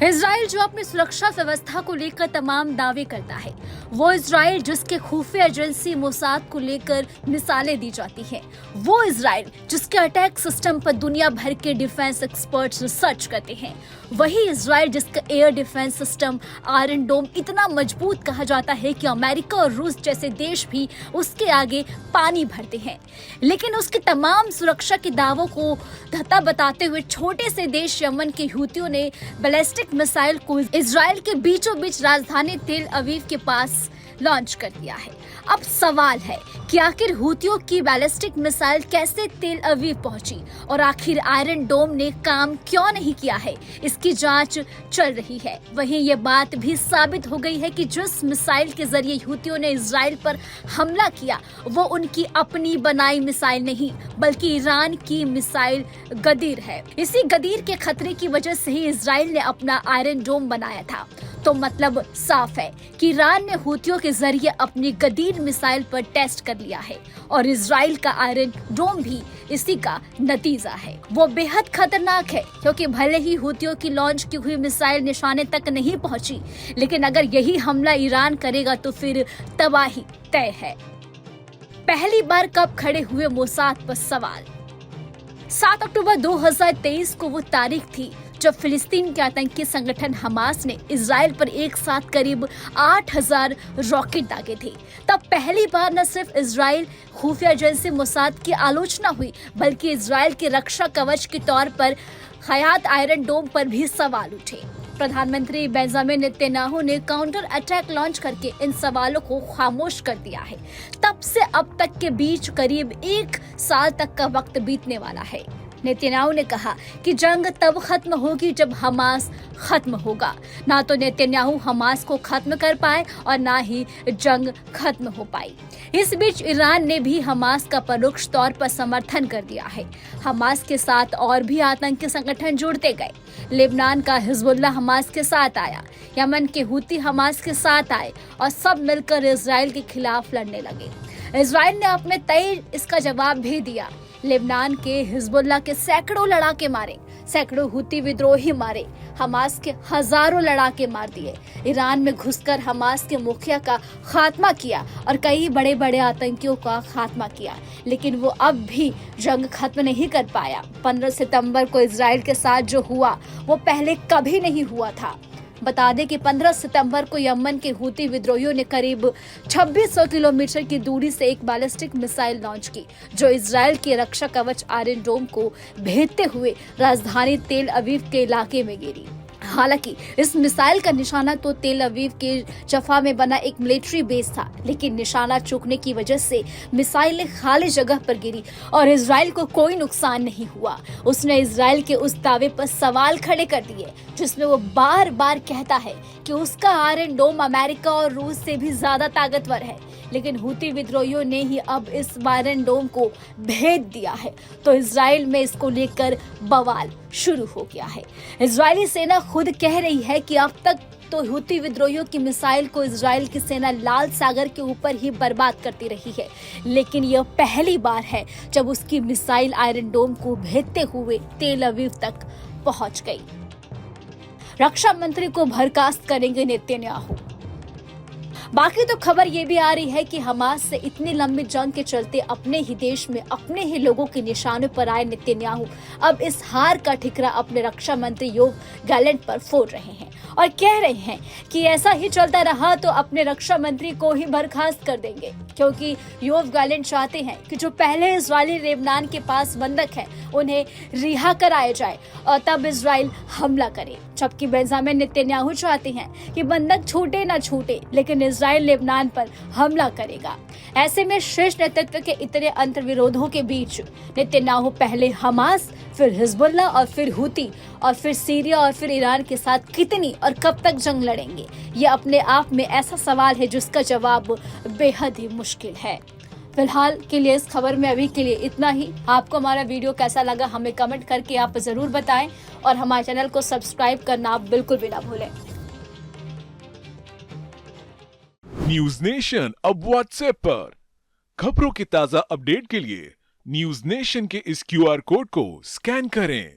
Israel जो अपनी सुरक्षा व्यवस्था को लेकर तमाम दावे करता है, वो इजराइल जिसके खुफिया एजेंसी मोसाद को लेकर मिसालें दी जाती हैं, वो इजराइल जिसके अटैक सिस्टम पर दुनिया भर के डिफेंस एक्सपर्ट्स रिसर्च करते हैं, वही इजराइल जिसका एयर डिफेंस सिस्टम आयरन डोम इतना मजबूत कहा जाता है कि अमेरिका और रूस जैसे देश भी उसके आगे पानी भरते हैं। लेकिन उसके तमाम सुरक्षा के दावों को धत्ता बताते हुए छोटे से देश यमन के हूतियों ने बैलिस्टिक मिसाइल को इजराइल के बीचों बीच राजधानी तेल अवीव के पास लॉन्च कर दिया है। अब सवाल है कि आखिर हूतियों की बैलिस्टिक मिसाइल कैसे तेल अवीव पहुंची और आखिर आयरन डोम ने काम क्यों नहीं किया है, इसकी जांच चल रही है। वहीं ये बात भी साबित हो गई है कि जिस मिसाइल के जरिए हूतियों ने इजराइल पर हमला किया वो उनकी अपनी बनाई मिसाइल नहीं बल्कि ईरान की मिसाइल गदीर है। इसी गदीर के खतरे की वजह से ही इजराइल ने अपना आयरन डोम बनाया था। तो मतलब साफ है कि ईरान ने हूतियों के जरिए अपनी गदीर मिसाइल पर टेस्ट कर लिया है और इजराइल का आयरन डोम भी इसी का नतीजा है। वो बेहद खतरनाक है क्योंकि भले ही हूतियों की लॉन्च की हुई मिसाइल निशाने तक नहीं पहुंची, लेकिन अगर यही हमला ईरान करेगा तो फिर तबाही तय है। पहली बार कब खड़े हुए मोसाद पर सवाल। 7 अक्टूबर 2023 को वो तारीख थी जब फिलिस्तीन के आतंकी संगठन हमास ने इजराइल पर एक साथ करीब 8000 रॉकेट दागे थे। तब पहली बार न सिर्फ इजराइल खुफिया एजेंसी मोसाद की आलोचना हुई बल्कि इजराइल के रक्षा कवच के तौर पर हयात आयरन डोम पर भी सवाल उठे। प्रधानमंत्री बेंजामिन नेतन्याहू ने काउंटर अटैक लॉन्च करके इन सवालों को खामोश कर दिया है। तब से अब तक के बीच करीब 1 साल तक का वक्त बीतने वाला है। नेतन्याहू ने कहा कि जंग तब खत्म होगी जब हमास खत्म होगा। ना तो नेतन्याहू हमास को खत्म कर पाए और ना ही जंग खत्म हो पाई। इस बीच ईरान ने भी हमास का परोक्ष तौर पर समर्थन कर दिया है। हमास के साथ और भी आतंकी संगठन जुड़ते गए। लेबनान का हिजबुल्लाह हमास के साथ आया, यमन के हूती हमास के साथ आए और सब मिलकर इजराइल के खिलाफ लड़ने लगे। इजराइल ने अपने तय इसका जवाब भी दिया। लेबनान के हिजबुल्लाह के सैकड़ों लड़ाके मारे, सैकड़ों हूती विद्रोही मारे, हमास के हजारों लड़ाके मार दिए। ईरान में घुसकर हमास के मुखिया का खात्मा किया और कई बड़े बड़े आतंकियों का खात्मा किया, लेकिन वो अब भी जंग खत्म नहीं कर पाया। 15 सितंबर को इजराइल के साथ जो हुआ वो पहले कभी नहीं हुआ था। बता दें कि 15 सितंबर को यमन के हूती विद्रोहियों ने करीब 2600 किलोमीटर की दूरी से एक बैलिस्टिक मिसाइल लॉन्च की, जो इजराइल के रक्षा कवच आयरन डोम को भेदते हुए राजधानी तेल अवीव के इलाके में गिरी। हालांकि इस मिसाइल का निशाना तो तेल अवीव के जफा में बना एक मिलिट्री बेस था, लेकिन निशाना चूकने की वजह से मिसाइल खाली जगह पर गिरी और इजराइल को कोई नुकसान नहीं हुआ। उसने इजराइल के उस दावे पर सवाल खड़े कर दिए जिसमें वो बार बार कहता है कि उसका आयरन डोम अमेरिका और रूस से भी ज्यादा ताकतवर है, लेकिन हूती विद्रोहियों ने ही अब इस आयरन डोम को भेद दिया है। तो इजराइल में इसको लेकर बवाल शुरू हो गया है। इजरायली सेना खुद कह रही है कि अब तक तो हूती विद्रोहियों की मिसाइल को इजराइल की सेना लाल सागर के ऊपर ही बर्बाद करती रही है, लेकिन यह पहली बार है जब उसकी मिसाइल आयरन डोम को भेदते हुए तेल अवीव तक पहुंच गई। रक्षा मंत्री को बर्खास्त करेंगे नेतन्याहू। बाकी तो खबर ये भी आ रही है कि हमास से इतनी लंबी जंग के चलते अपने ही देश में अपने ही लोगों के निशाने पर आए नेतन्याहू अब इस हार का ठिकरा अपने रक्षा मंत्री योव गैलेंट पर फोड़ रहे हैं और कह रहे हैं कि ऐसा ही चलता रहा तो अपने रक्षा मंत्री को ही बर्खास्त कर देंगे, क्योंकि योव गैलेंट चाहते हैं कि जो पहले इजरायली लेबनान के पास बंधक है उन्हें रिहा कराया जाए और तब इजराइल हमला करे, जबकि बेंजामिन नेतन्याहू चाहते हैं कि बंधक छूटे न छूटे लेकिन इजराइल लेबनान पर हमला करेगा। ऐसे में शीर्ष नेतृत्व के इतने अंतर्विरोधों के बीच नेतन्याहू पहले हमास, फिर हिजबुल्लाह और फिर हूती और फिर सीरिया और फिर ईरान के साथ कितनी और कब तक जंग लड़ेंगे, ये अपने आप में ऐसा सवाल है जिसका जवाब बेहद ही मुश्किल है। फिलहाल के लिए इस खबर में अभी के लिए इतना ही। आपको हमारा वीडियो कैसा लगा हमें कमेंट करके आप जरूर बताएं और हमारे चैनल को सब्सक्राइब करना आप बिल्कुल भी ना भूलें। न्यूज नेशन अब व्हाट्सएप पर खबरों के ताजा अपडेट के लिए न्यूज नेशन के इस QR कोड को स्कैन करें।